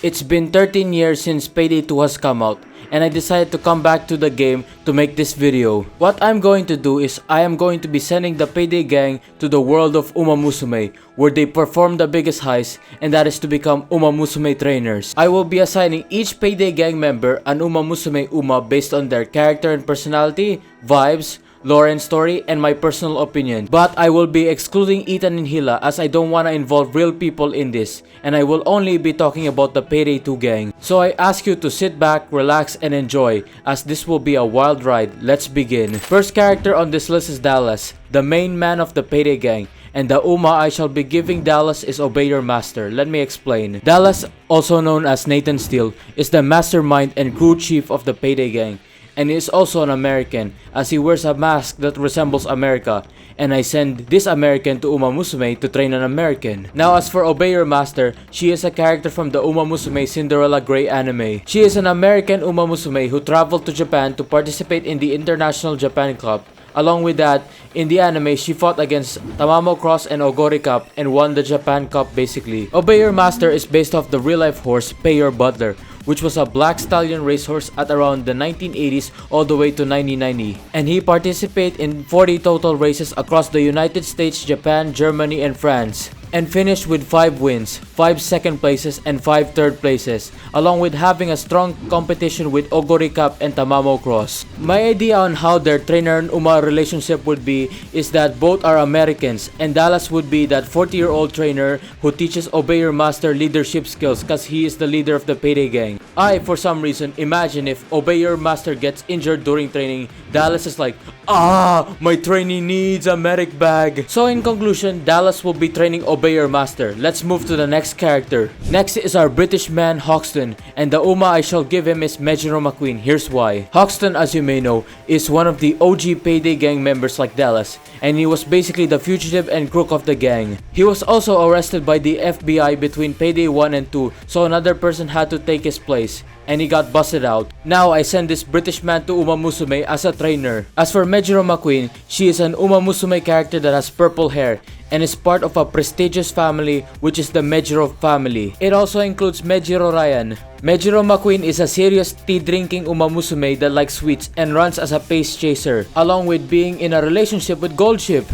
It's been 13 years since Payday 2 has come out, and I decided to come back to the game to make this video. What I'm going to do is I am going to be sending the Payday Gang to the world of Uma Musume, where they perform the biggest heist, and that is to become Uma Musume Trainers. I will be assigning each Payday Gang member an Uma Musume Uma based on their character and personality, vibes, lore and story, and my personal opinion. But I will be excluding Ethan and Hila as I don't want to involve real people in this, and I will only be talking about the Payday 2 gang. So I ask you to sit back, relax, and enjoy, as this will be a wild ride. Let's begin. First character on this list is Dallas, the main man of the Payday gang. And the Uma I shall be giving Dallas is Obey Your Master. Let me explain. Dallas, also known as Nathan Steele, is the mastermind and crew chief of the Payday gang. And he is also an American, as he wears a mask that resembles America, and I send this American to Uma Musume to train an American. Now as for Obey Your Master, she is a character from the Uma Musume Cinderella Grey anime. She is an American Uma Musume who traveled to Japan to participate in the International Japan Cup. Along with that, in the anime, she fought against Tamamo Cross and Ogori Cup and won the Japan Cup basically. Obey Your Master is based off the real-life horse Pay Your Butler, which was a black stallion racehorse at around the 1980s all the way to 1990. And he participated in 40 total races across the United States, Japan, Germany, and France, and finished with 5 wins, 5 second places, and 5 third places, along with having a strong competition with Ogori Cup and Tamamo Cross. My idea on how their trainer and Uma relationship would be is that both are Americans, and Dallas would be that 40-year-old trainer who teaches Obey Your Master leadership skills because he is the leader of the Payday gang. I, for some reason, imagine if Obey Your Master gets injured during training, Dallas is like, my trainee needs a medic bag. So in conclusion, Dallas will be training Obey Your Master. Let's move to the next character. Next is our British man Hoxton, and the Uma I shall give him is Jiro McQueen. Here's why. Hoxton, as you may know, is one of the OG Payday gang members like Dallas, and he was basically the fugitive and crook of the gang. He was also arrested by the FBI between Payday 1 and 2, so another person had to take his place, and he got busted out. Now I send this British man to Uma Musume as a trainer. As for Jiro McQueen, she is an Uma Musume character that has purple hair and is part of a prestigious family, which is the Jiro family. It also includes Jiro Ryan. Jiro McQueen is a serious tea-drinking Uma Musume that likes sweets and runs as a pace chaser, along with being in a relationship with Goldship.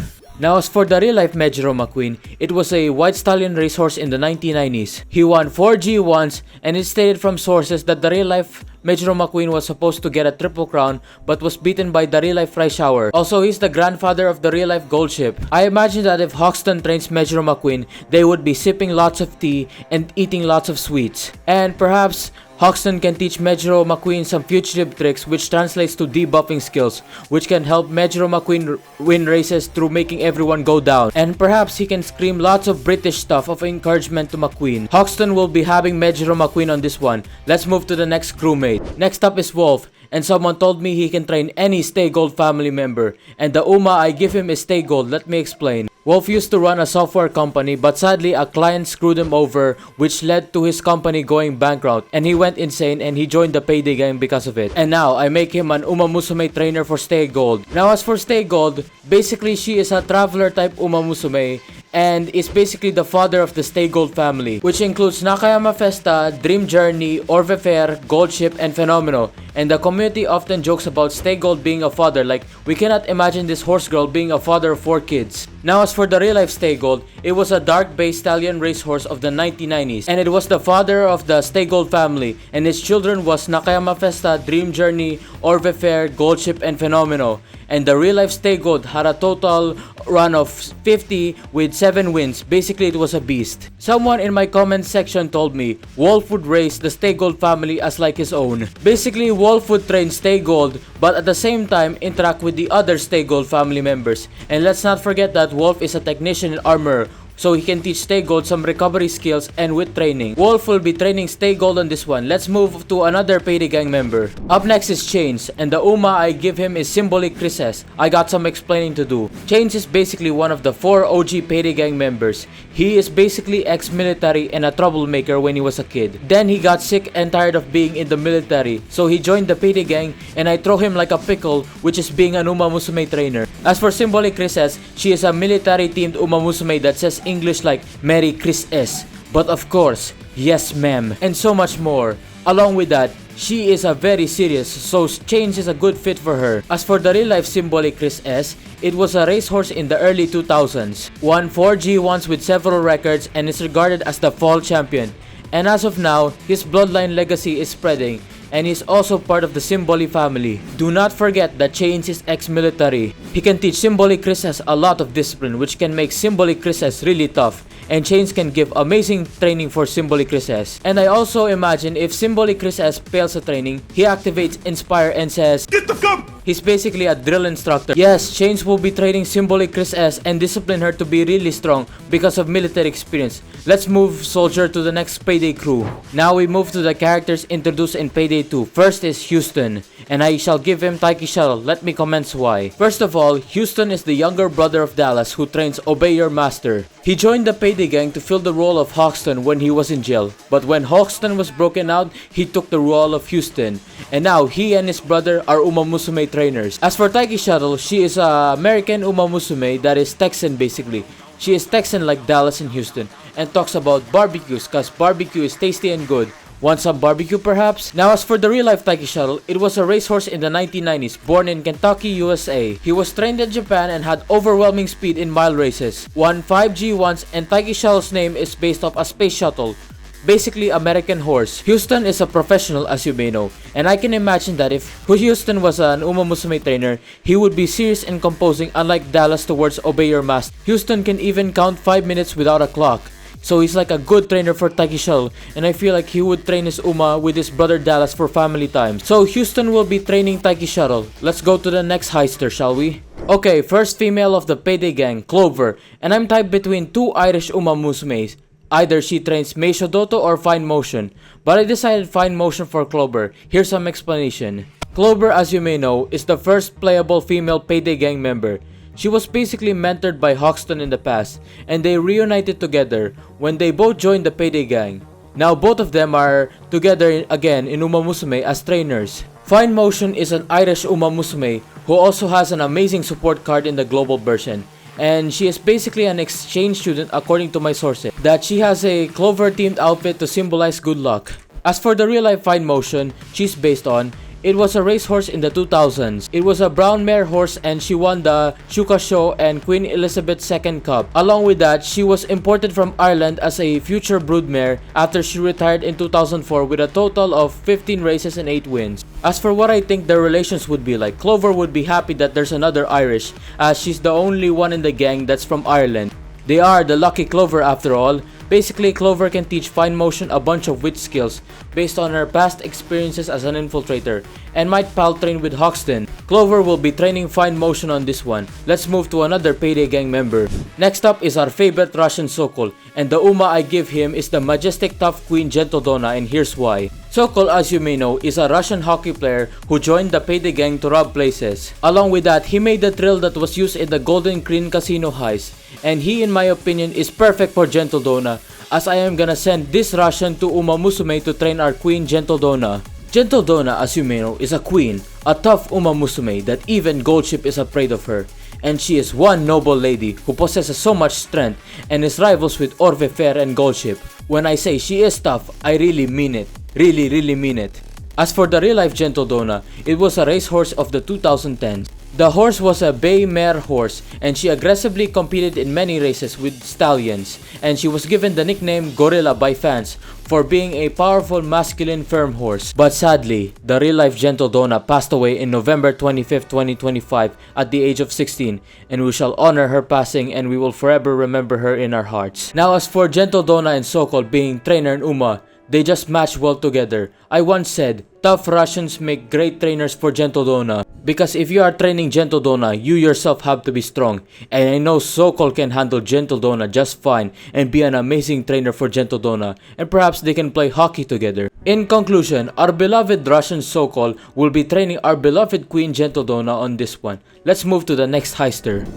Now as for the real-life Jiro McQueen, it was a white stallion racehorse in the 1990s. He won 4 G1s, and it stated from sources that the real-life Jiro McQueen was supposed to get a triple crown but was beaten by the real-life Freischauer. Also, he's the grandfather of the real-life Goldship. I imagine that if Hoxton trains Jiro McQueen, they would be sipping lots of tea and eating lots of sweets. And perhaps Hoxton can teach Jiro McQueen some fugitive tricks, which translates to debuffing skills, which can help Jiro McQueen win races through making everyone go down. And perhaps he can scream lots of British stuff of encouragement to McQueen. Hoxton will be having Jiro McQueen on this one. Let's move to the next crewmate. Next up is Wolf, and someone told me he can train any Stay Gold family member, and the Uma I give him is Stay Gold. Let me explain. Wolf used to run a software company, but sadly a client screwed him over, which led to his company going bankrupt, and he went insane and he joined the Payday gang because of it. And now I make him an Uma Musume trainer for Stay Gold. Now as for Stay Gold, basically she is a traveler type Uma Musume and is basically the father of the Stay Gold family, which includes Nakayama Festa, Dream Journey, Orve Fair, Goldship, and Fenomeno. And the community often jokes about Stay Gold being a father, like we cannot imagine this horse girl being a father of 4 kids. Now as for the real life Stay Gold, it was a dark-based stallion racehorse of the 1990s, and it was the father of the Stay Gold family, and his children was Nakayama Festa, Dream Journey, Orve Fair, Goldship, and Fenomeno. And the real life Stay Gold had a total run of 50 with 7 wins. Basically, it was a beast. Someone in my comment section told me Wolf would raise the Stay Gold family as like his own. Basically, Wolf would train Stay Gold, but at the same time interact with the other Stay Gold family members. And let's not forget that Wolf is a technician in armor, so he can teach Stay Gold some recovery skills and with training. Wolf will be training Stay Gold on this one. Let's move to another Payday gang member. Up next is Chains, and the Uma I give him is Symbolic Crises. I got some explaining to do. Chains is basically one of the 4 OG Payday gang members. He is basically ex-military and a troublemaker when he was a kid. Then he got sick and tired of being in the military, so he joined the Payday gang, and I throw him like a pickle, which is being an Uma Musume trainer. As for Symbolic Crises, she is a military themed Uma Musume that says English like Merry Chris S. But of course, yes ma'am, and so much more. Along with that, she is a very serious, so change is a good fit for her. As for the real life symbolic Chris S, it was a racehorse in the early 2000s, won 4 G1s with several records and is regarded as the fall champion. And as of now, his bloodline legacy is spreading, and he's also part of the Symboli family. Do not forget that Chains is ex-military. He can teach Symboli Chris S a lot of discipline, which can make Symboli Chris S really tough, and Chains can give amazing training for Symboli Chris S. And I also imagine if Symboli Chris S fails a training, he activates Inspire and says, "Get the gun!" He's basically a drill instructor. Yes, Chains will be training Symboli Chris S and discipline her to be really strong because of military experience. Let's move Soldier to the next Payday crew. Now we move to the characters introduced in Payday 2. First is Hoxton, and I shall give him Taiki Shuttle. Let me commence why. First of all, Hoxton is the younger brother of Dallas who trains Obey Your Master. He joined the Payday Gang to fill the role of Hoxton when he was in jail, but when Hoxton was broken out, he took the role of Hoxton, and now he and his brother are Uma Musume Trainers. As for Taiki Shuttle, she is a American Uma Musume that is Texan basically. She is Texan like Dallas and Hoxton, and talks about barbecues cause barbecue is tasty and good. Want some barbecue perhaps? Now as for the real life Taiki Shuttle, it was a racehorse in the 1990s, born in Kentucky, USA. He was trained in Japan and had overwhelming speed in mile races. Won 5 G1s, and Taiki Shuttle's name is based off a space shuttle. Basically American horse. Hoxton is a professional as you may know, and I can imagine that if Hoxton was an Uma Musume trainer, he would be serious and composing unlike Dallas towards Obey Your Master. Hoxton can even count 5 minutes without a clock. So he's like a good trainer for Taiki Shuttle, and I feel like he would train his Uma with his brother Dallas for family time. So Hoxton will be training Taiki Shuttle. Let's go to the next heister, shall we? Okay, first female of the Payday Gang, Clover, and I'm typed between two Irish Uma Musumes. Either she trains Meishodoto or Fine Motion, but I decided Fine Motion for Clover. Here's some explanation. Clover, as you may know, is the first playable female Payday Gang member. She was basically mentored by Hoxton in the past, and they reunited together when they both joined the Payday Gang. Now both of them are together again in Uma Musume as trainers. Fine Motion is an Irish Uma Musume who also has an amazing support card in the global version. And she is basically an exchange student according to my sources, that she has a Clover themed outfit to symbolize good luck. As for the real life Fine Motion she's based on, it was a racehorse in the 2000s. It was a brown mare horse and she won the Shuka Show and Queen Elizabeth II Cup. Along with that, she was imported from Ireland as a future broodmare after she retired in 2004 with a total of 15 races and 8 wins. As for what I think their relations would be like, Clover would be happy that there's another Irish, as she's the only one in the gang that's from Ireland. They are the lucky Clover after all. Basically, Clover can teach Fine Motion a bunch of wit skills based on her past experiences as an infiltrator, and might pal train with Hoxton. Clover will be training Fine Motion on this one. Let's move to another Payday Gang member. Next up is our favorite Russian Sokol, and the Uma I give him is the majestic tough Queen Gentle Donna, and here's why. Sokol, as you may know, is a Russian hockey player who joined the Payday Gang to rob places. Along with that, he made the drill that was used in the Golden Green Casino heist, and he in my opinion is perfect for Gentle Donna, as I am gonna send this Russian to Uma Musume to train our Queen Gentle Donna. Gentle Donna, as you may know, is a queen, a tough Uma Musume that even Goldship is afraid of her. And she is one noble lady who possesses so much strength and is rivals with Orve Fair and Goldship. When I say she is tough, I really mean it. Really mean it. As for the real life Gentle Donna, it was a racehorse of the 2010s. The horse was a bay mare horse, and she aggressively competed in many races with stallions, and she was given the nickname Gorilla by fans for being a powerful masculine firm horse. But sadly, the real life Gentle Donna passed away in November 25, 2025 at the age of 16, and we shall honor her passing and we will forever remember her in our hearts. Now as for Gentle Donna and Sokol being trainer and Uma, they just match well together. I once said, tough Russians make great trainers for Gentle Donna. Because if you are training Gentle Donna, you yourself have to be strong. And I know Sokol can handle Gentle Donna just fine and be an amazing trainer for Gentle Donna. And perhaps they can play hockey together. In conclusion, our beloved Russian Sokol will be training our beloved Queen Gentle Donna on this one. Let's move to the next heister.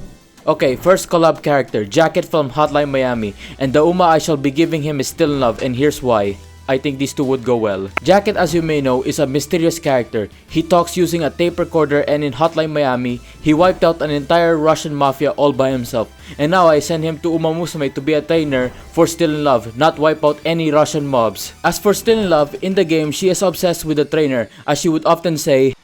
Okay, first collab character, Jacket from Hotline Miami. And the Uma I shall be giving him is Still in Love, and here's why. I think these two would go well. Jacket, as you may know, is a mysterious character. He talks using a tape recorder, and in Hotline Miami, he wiped out an entire Russian mafia all by himself. And now I send him to Uma Musume to be a trainer for Still in Love, not wipe out any Russian mobs. As for Still in Love, in the game, she is obsessed with the trainer, as she would often say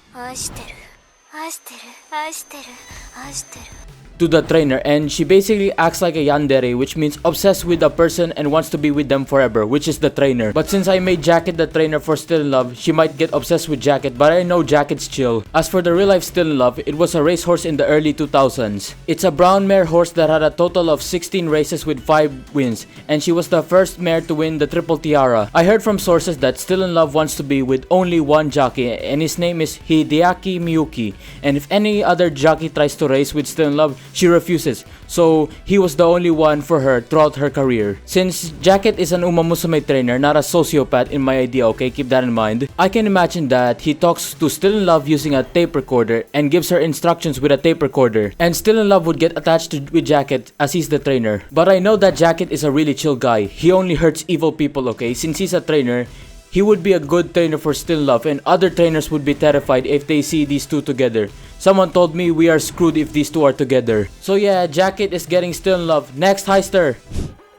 to the trainer, and she basically acts like a yandere, which means obsessed with a person and wants to be with them forever, which is the trainer. But since I made Jacket the trainer for Still in Love, she might get obsessed with Jacket, but I know Jacket's chill. As for the real life Still in Love, it was a racehorse in the early 2000s. It's a brown mare horse that had a total of 16 races with 5 wins, and she was the first mare to win the Triple Tiara. I heard from sources that Still in Love wants to be with only one jockey, and his name is Hideaki Miyuki, and if any other jockey tries to race with Still in Love, she refuses, so he was the only one for her throughout her career. Since Jacket is an Uma Musume trainer, not a sociopath in my idea, okay, keep that in mind, I can imagine that he talks to Still in Love using a tape recorder and gives her instructions with a tape recorder, and Still in Love would get attached with Jacket as he's the trainer. But I know that Jacket is a really chill guy. He only hurts evil people, okay? Since he's a trainer, he would be a good trainer for Still in Love, and other trainers would be terrified if they see these two together. Someone told me we are screwed if these two are together. So yeah, Jacket is getting Still in Love. Next heister!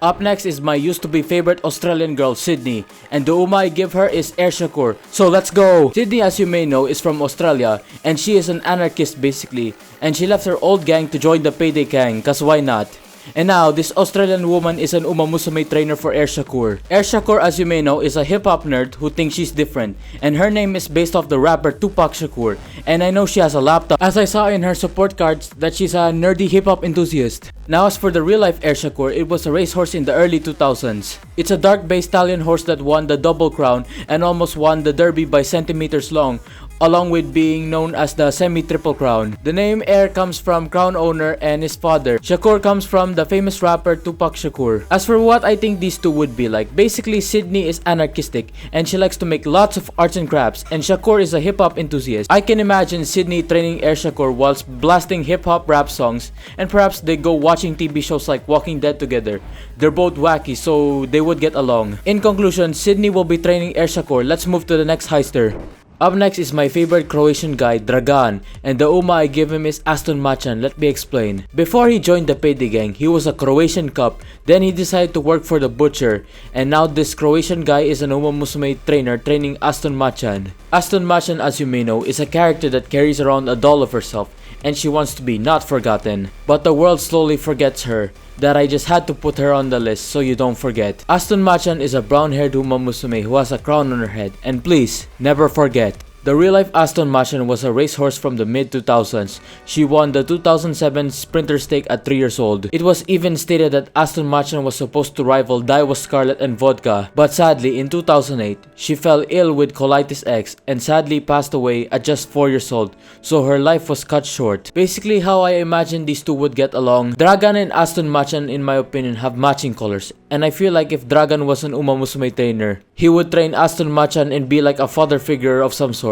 Up next is my used to be favorite Australian girl, Sydney, and the Uma I give her is Air Shakur. So let's go! Sydney, as you may know, is from Australia, and she is an anarchist basically, and she left her old gang to join the Payday Gang, cause why not? And now, this Australian woman is an Uma Musume trainer for Air Shakur. Air Shakur, as you may know, is a hip-hop nerd who thinks she's different, and her name is based off the rapper Tupac Shakur, and I know she has a laptop, as I saw in her support cards that she's a nerdy hip-hop enthusiast. Now, as for the real-life Air Shakur, it was a racehorse in the early 2000s. It's a dark-based stallion horse that won the Double Crown and almost won the Derby by centimeters long, along with being known as the Semi-Triple Crown. The name Air comes from crown owner and his father. Shakur comes from the famous rapper Tupac Shakur. As for what I think these two would be like, basically Sydney is anarchistic and she likes to make lots of arts and crafts, and Shakur is a hip-hop enthusiast. I can imagine Sydney training Air Shakur whilst blasting hip-hop rap songs, and perhaps they go watching TV shows like Walking Dead together. They're both wacky, so they would get along. In conclusion, Sydney will be training Air Shakur. Let's move to the next heister. Up next is my favorite Croatian guy, Dragan, and the Uma I give him is Aston Machan. Let me explain. Before he joined the Payday Gang, he was a Croatian cop, then he decided to work for the butcher, and now this Croatian guy is an Uma Musume trainer training Aston Machan. Aston Machan, as you may know, is a character that carries around a doll of herself, and she wants to be not forgotten. But the world slowly forgets her, that I just had to put her on the list so you don't forget. Aston Machan is a brown-haired Uma Musume who has a crown on her head, and please, never forget. The real-life Aston Machan was a racehorse from the mid-2000s. She won the 2007 Sprinter Stake at 3 years old. It was even stated that Aston Machan was supposed to rival Daiwa Scarlet and Vodka, but sadly in 2008, she fell ill with colitis X and sadly passed away at just 4 years old, so her life was cut short. Basically how I imagine these two would get along. Dragan and Aston Machan, in my opinion, have matching colors, and I feel like if Dragan was an Uma Musume trainer, he would train Aston Machan and be like a father figure of some sort.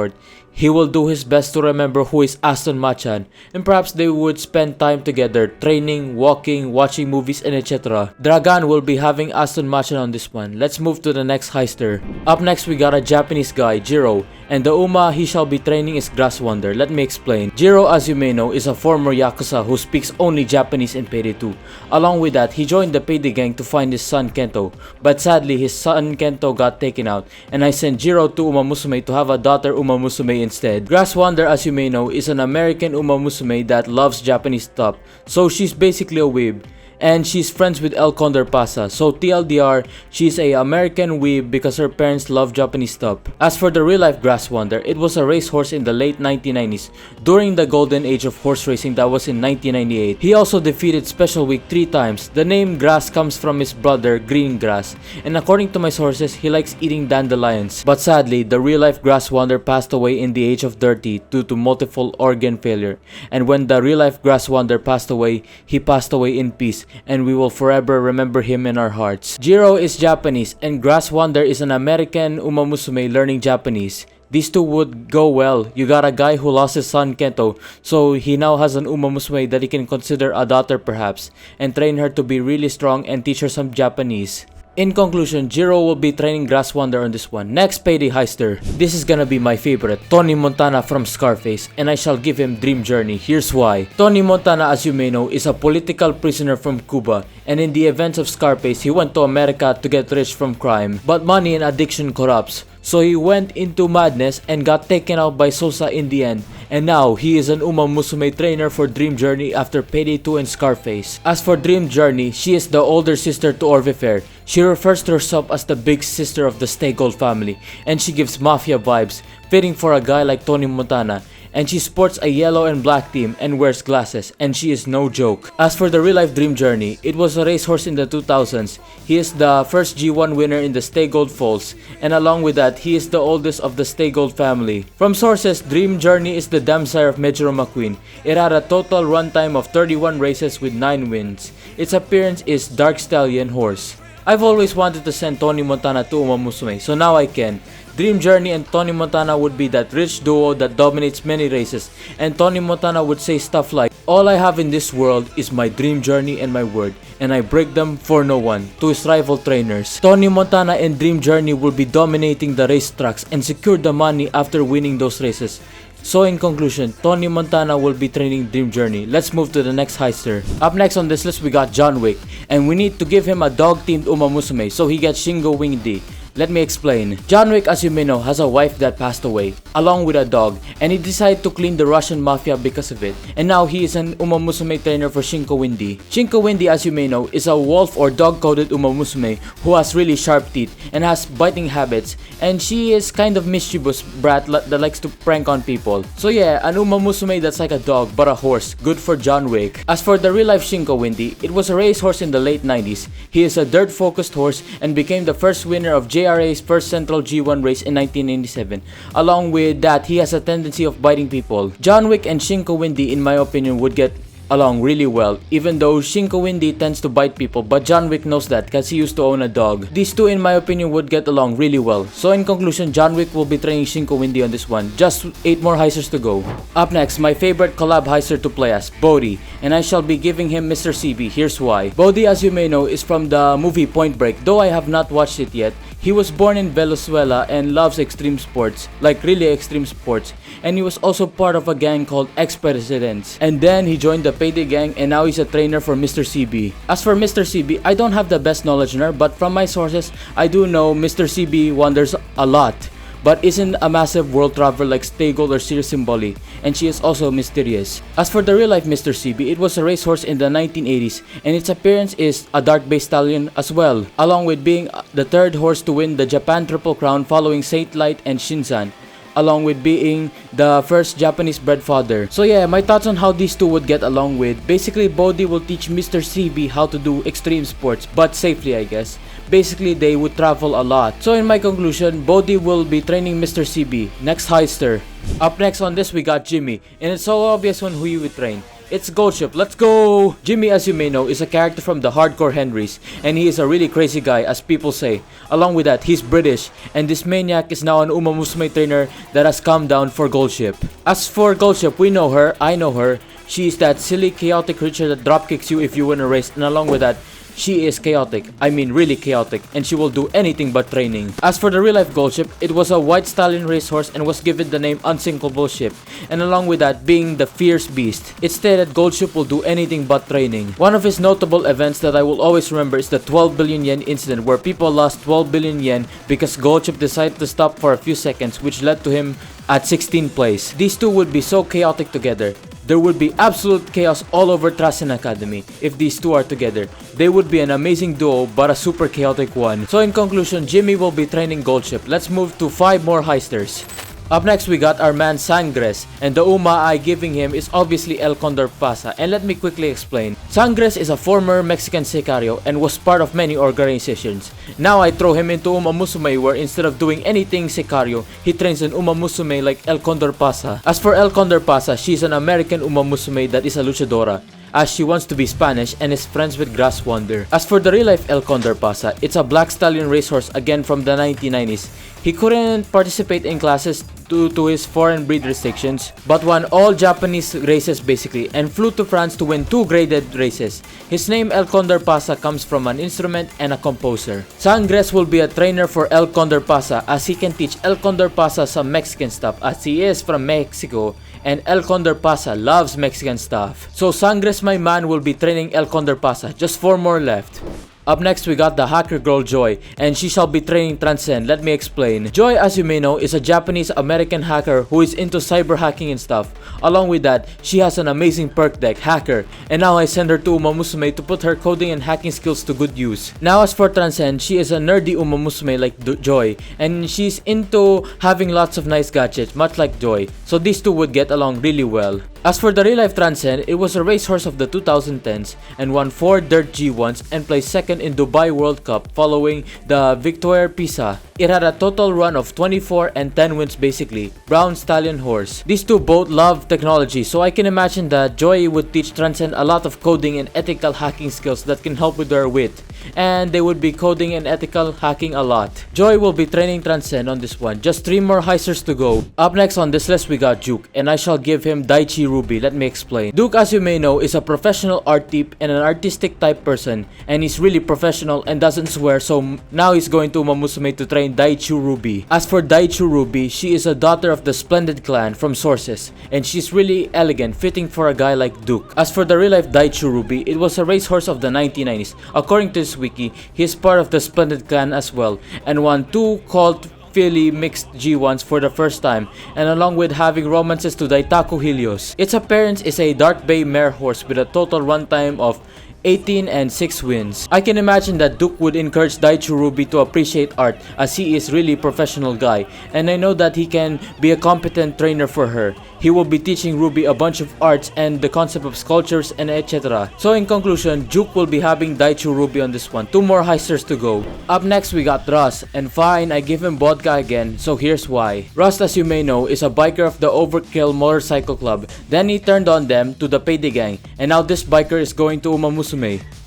He will do his best to remember who is Aston Machan, and perhaps they would spend time together, training, walking, watching movies, and etc. Dragan will be having Aston Machan on this one. Let's move to the next heister. Up next we got a Japanese guy, Jiro, and the Uma he shall be training is Grass Wonder. Let me explain. Jiro, as you may know, is a former Yakuza who speaks only Japanese in Payday 2. Along with that, he joined the Payday Gang to find his son Kento, but sadly his son Kento got taken out, and I sent Jiro to Uma Musume to have a daughter Uma Musume instead. Grass Wonder, as you may know, is an American Uma Musume that loves Japanese stuff, so she's basically a weeb. And she's friends with El Condor Pasa, so TLDR, she's a American weeb because her parents love Japanese stuff. As for the real life Grass Wonder, it was a racehorse in the late 1990s, during the golden age of horse racing that was in 1998. He also defeated Special Week 3 times. The name Grass comes from his brother Green Grass, and according to my sources, he likes eating dandelions. But sadly, the real life Grass Wonder passed away in the age of 30 due to multiple organ failure. And when the real life Grass Wonder passed away, he passed away in peace, and we will forever remember him in our hearts. Jiro is Japanese, and Grass Wonder is an American Uma Musume learning Japanese. These two would go well. You got a guy who lost his son Kento, so he now has an Uma Musume that he can consider a daughter perhaps, and train her to be really strong and teach her some Japanese. In conclusion, Jiro will be training Grass Wonder on this one. Next, Payday Heister. This is gonna be my favorite, Tony Montana from Scarface, and I shall give him Dream Journey. Here's why. Tony Montana, as you may know, is a political prisoner from Cuba, and in the events of Scarface, he went to America to get rich from crime. But money and addiction corrupts, so he went into madness and got taken out by Sosa in the end. And now, he is an Uma Musume Trainer for Dream Journey after Payday 2 and Scarface. As for Dream Journey, she is the older sister to Orve Fair. She refers to herself as the big sister of the Stay Gold family, and she gives mafia vibes, fitting for a guy like Tony Montana. And she sports a yellow and black team and wears glasses, and she is no joke. As for the real life Dream Journey, it was a racehorse in the 2000s. He is the first G1 winner in the Stay Gold Falls, and along with that, he is the oldest of the Stay Gold family. From sources, Dream Journey is the dam sire of Major McQueen. It had a total runtime of 31 races with 9 wins. Its appearance is Dark Stallion Horse. I've always wanted to send Tony Montana to Uma Musume, so now I can. Dream Journey and Tony Montana would be that rich duo that dominates many races, and Tony Montana would say stuff like, "All I have in this world is my dream journey and my word, and I break them for no one," to his rival trainers. Tony Montana and Dream Journey will be dominating the racetracks and secure the money after winning those races. So in conclusion, Tony Montana will be training Dream Journey. Let's move to the next heister. Up next on this list we got John Wick, and we need to give him a dog-themed Uma Musume, so he gets Shingo Windy. Let me explain. John Wick, as you may know, has a wife that passed away, along with a dog, and he decided to clean the Russian mafia because of it. And now he is an Uma Musume trainer for Shinko Windy. Shinko Windy, as you may know, is a wolf or dog-coded Uma Musume who has really sharp teeth and has biting habits, and she is kind of mischievous brat that likes to prank on people. So yeah, an Uma Musume that's like a dog but a horse, good for John Wick. As for the real-life Shinko Windy, it was a racehorse in the late 90s. He is a dirt-focused horse and became the first winner of JRA's first Central G1 race in 1997. Along with that, he has a tendency of biting people. John Wick and Shinko Windy, in my opinion, would get along really well, even though Shinko Windy tends to bite people, but John Wick knows that because he used to own a dog. These two, in my opinion, would get along really well. So in conclusion, John Wick will be training Shinko Windy on this one. Just 8 more heisters to go. Up next, my favorite collab heister to play as, Bodhi, and I shall be giving him Mr. CB. Here's why. Bodhi, as you may know, is from the movie Point Break, though I have not watched it yet. He was born in Venezuela and loves extreme sports, like really extreme sports, and he was also part of a gang called Ex-Presidents. And then he joined the Payday Gang, and now he's a trainer for Mr. CB. As for Mr. CB, I don't have the best knowledge on her, but from my sources, I do know Mr. CB wanders a lot, but isn't a massive world traveler like Stay Gold or Sirius Symboli, and she is also mysterious. As for the real life Mr. CB, it was a racehorse in the 1980s, and its appearance is a dark-based stallion as well, along with being the third horse to win the Japan Triple Crown following Saint Light and Shinzan, along with being the first Japanese bred father. So yeah, my thoughts on how these two would get along with, basically Bodhi will teach Mr. CB how to do extreme sports, but safely I guess. Basically, they would travel a lot. So in my conclusion, Bodhi will be training Mr. CB. Next heister. Up next on this, we got Jimmy, and it's so obvious on who you would train. It's Goldship, let's go! Jimmy, as you may know, is a character from the Hardcore Henrys, and he is a really crazy guy, as people say. Along with that, he's British, and this maniac is now an Uma Musume trainer that has come down for Goldship. As for Goldship, we know her, I know her. She is that silly, chaotic creature that dropkicks you if you win a race, and along with that, she is chaotic, I mean really chaotic, and she will do anything but training. As for the real life Goldship, it was a white stallion racehorse and was given the name Unsinkable Ship, and along with that being the fierce beast. It stated Goldship will do anything but training. One of his notable events that I will always remember is the 12 billion yen incident where people lost 12 billion yen because Goldship decided to stop for a few seconds, which led to him at 16th place. These two would be so chaotic together. There would be absolute chaos all over Tracen Academy if these two are together. They would be an amazing duo but a super chaotic one. So in conclusion, Jimmy will be training Goldship. Let's move to 5 more heisters. Up next, we got our man Sangres, and the Uma I giving him is obviously El Condor Pasa, and let me quickly explain. Sangres is a former Mexican sicario and was part of many organizations. Now I throw him into Uma Musume where instead of doing anything sicario, he trains an Uma Musume like El Condor Pasa. As for El Condor Pasa, she's an American Uma Musume that is a luchadora, as she wants to be Spanish and is friends with Grass Wonder. As for the real life El Condor Pasa, it's a black stallion racehorse again from the 1990s. He couldn't participate in classes due to his foreign breed restrictions, but won all Japanese races basically and flew to France to win 2 graded races. His name El Condor Pasa comes from an instrument and a composer. Sangres will be a trainer for El Condor Pasa as he can teach El Condor Pasa some Mexican stuff as he is from Mexico and El Condor Pasa loves Mexican stuff. So Sangres, my man, will be training El Condor Pasa. Just 4 more left. Up next we got the hacker girl Joy, and she shall be training Tracen. Let me explain. Joy, as you may know, is a Japanese American hacker who is into cyber hacking and stuff. Along with that, she has an amazing perk deck, Hacker, and now I send her to Uma Musume to put her coding and hacking skills to good use. Now as for Tracen, she is a nerdy Uma Musume like Joy, and she's into having lots of nice gadgets, much like Joy, so these two would get along really well. As for the real life Tracen, it was a racehorse of the 2010s and won 4 dirt G1s and placed second in Dubai World Cup following the Victoire Pisa. It had a total run of 24 and 10 wins basically. Brown stallion horse. These two both love technology, so I can imagine that Joy would teach Tracen a lot of coding and ethical hacking skills that can help with their wit. And they would be coding and ethical hacking a lot. Joy will be training Tracen on this one. Just 3 more heisters to go. Up next on this list we got Duke, and I shall give him Daichi Ruby. Let me explain. Duke, as you may know, is a professional art tip and an artistic type person, and he's really professional and doesn't swear, so now he's going to Uma Musume to train Daichu Ruby. As for Daichu Ruby, she is a daughter of the Splendid clan from Sources, and she's really elegant, fitting for a guy like Duke. As for the real life Daichu Ruby, it was a racehorse of the 1990s. According to this wiki, he is part of the Splendid clan as well, and won 2 cult Philly mixed G1s for the first time, and along with having romances to Daitaku Helios. Its appearance is a Dark Bay mare horse with a total runtime of 18 and 6 wins. I can imagine that Duke would encourage Daichu Ruby to appreciate art as he is really a professional guy, and I know that he can be a competent trainer for her. He will be teaching Ruby a bunch of arts and the concept of sculptures and etc. So in conclusion, Duke will be having Daichu Ruby on this one. 2 more heisters to go. Up next we got Rust, and fine, I give him vodka again, so here's why. Rust, as you may know, is a biker of the Overkill Motorcycle Club. Then he turned on them to the Payday Gang, and now this biker is going to Uma Musume.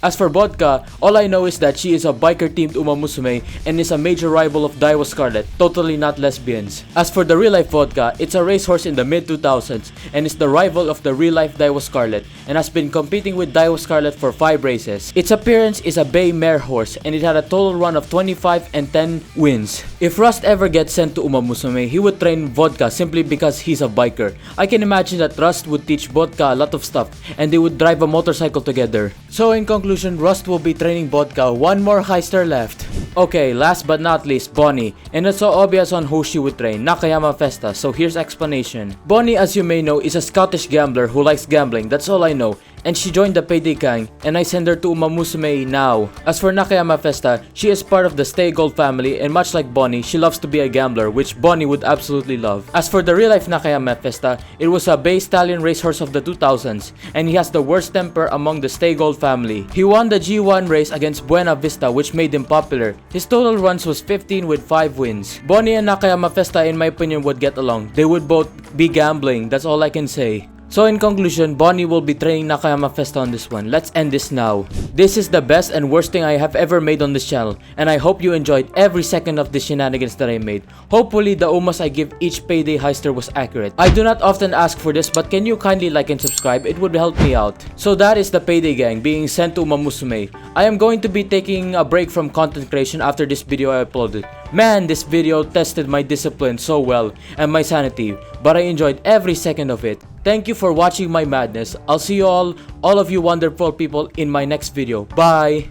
As for Vodka, all I know is that she is a biker teamed Uma Musume and is a major rival of Daiwa Scarlet, totally not lesbians. As for the real life Vodka, it's a racehorse in the mid 2000s and is the rival of the real life Daiwa Scarlet and has been competing with Daiwa Scarlet for 5 races. Its appearance is a bay mare horse and it had a total run of 25 and 10 wins. If Rust ever gets sent to Uma Musume, he would train Vodka simply because he's a biker. I can imagine that Rust would teach Vodka a lot of stuff and they would drive a motorcycle together. So in conclusion, Rust will be training Vodka. 1 more heister left. Okay, last but not least, Bonnie. And it's so obvious on who she would train, Nakayama Festa, so here's explanation. Bonnie, as you may know, is a Scottish gambler who likes gambling, that's all I know. And she joined the Payday Gang, and I send her to Uma Musume now. As for Nakayama Festa, she is part of the Stay Gold family, and much like Bonnie, she loves to be a gambler, which Bonnie would absolutely love. As for the real life Nakayama Festa, it was a Bay Stallion racehorse of the 2000s, and he has the worst temper among the Stay Gold family. He won the G1 race against Buena Vista, which made him popular. His total runs was 15 with 5 wins. Bonnie and Nakayama Festa, in my opinion, would get along. They would both be gambling, that's all I can say. So in conclusion, Bonnie will be training Nakayama Festa on this one. Let's end this now. This is the best and worst thing I have ever made on this channel, and I hope you enjoyed every second of the shenanigans that I made. Hopefully the umas I give each payday heister was accurate. I do not often ask for this, but can you kindly like and subscribe? It would help me out. So that is the Payday Gang being sent to Uma Musume. I am going to be taking a break from content creation after this video I uploaded. Man, this video tested my discipline so well and my sanity, but I enjoyed every second of it. Thank you for watching my madness. I'll see you all of you wonderful people in my next video. Bye!